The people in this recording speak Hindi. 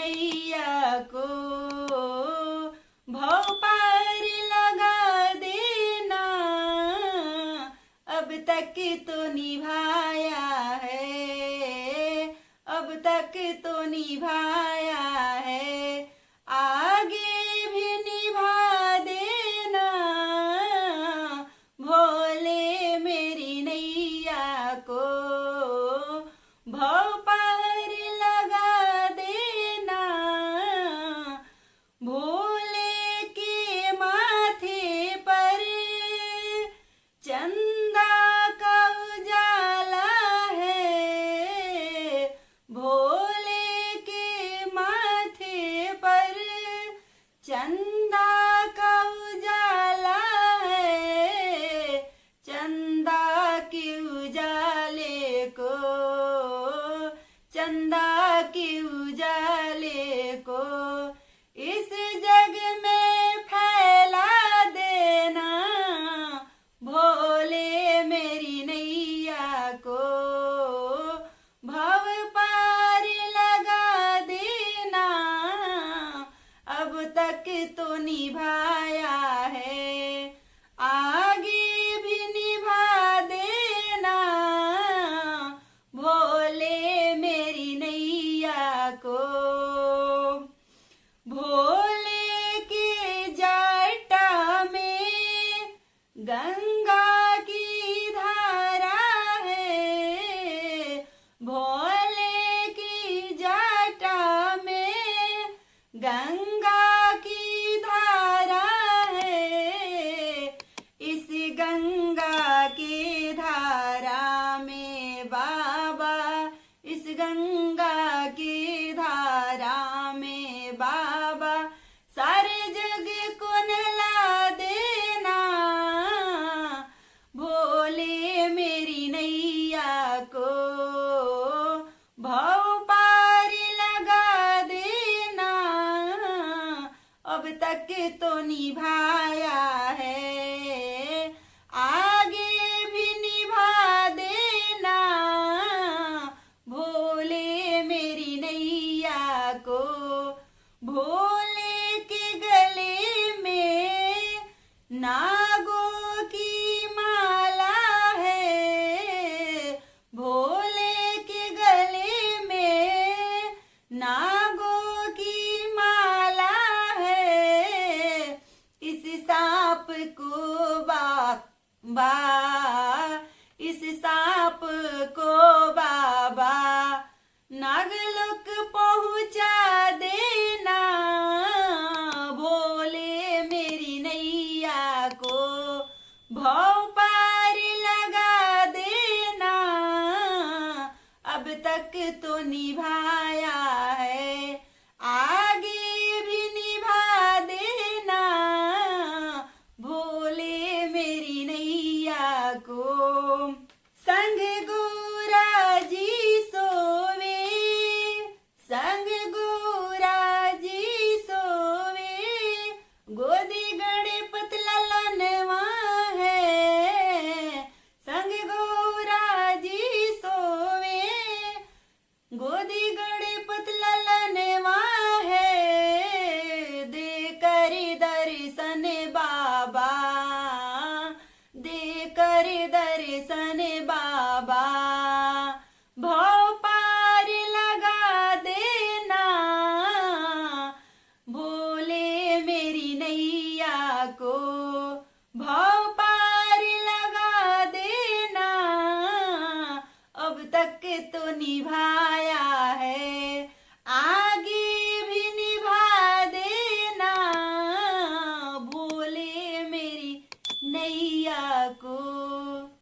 नैया को भव पार लगा देना। अब तक तो निभाया है, अब तक तो निभाया है, आगे भी निभा देना। भोले मेरी नैया को भव पार लगा देना। भोले के माथे पर चंदा का उजाला है। भोले के माथे पर चंदा का उजाला है। चंदा के उजाले को, चंदा के उजाले को इस जग में फैला देना। भोले मेरी नैया को भव पार लगा देना। अब तक तो निभाया है, आगे भी निभा देना। भोले मेरी नैया को। भोले के जटा में गंगा की धारा है। भोले की जटा में गंगा की धारा है। इस गंगा की धारा में बाबा, इस गंगा की धारा में बाबा सारे जग को नहला देना। भोले मेरी नैया को भव पार लगा देना। अब तक तो निभाया है, आगे भी निभा देना। भोले मेरी नैया को। भोले के गले में नागों की माला है। भोले के गले में नागों की माला है। इस सांप को बाबा, इस सांप को बाबा नागलोक पहुँचा देना। भोले मेरी नैया को भव पार लगा देना। अब तक तो निभाया है, आगे भी निभा देना। भोले मेरी नैया को। संग गोरा जी सोवे, संग गोरा जी सोवे, गोदी गणपत ललनवा है। संग गोरा जी सोवे, गोदी गणपत ललनवा है। देकर दर्शन बाबा, देकर दर्शन बाबा भव पार लगा देना। भोले मेरी नैया को भव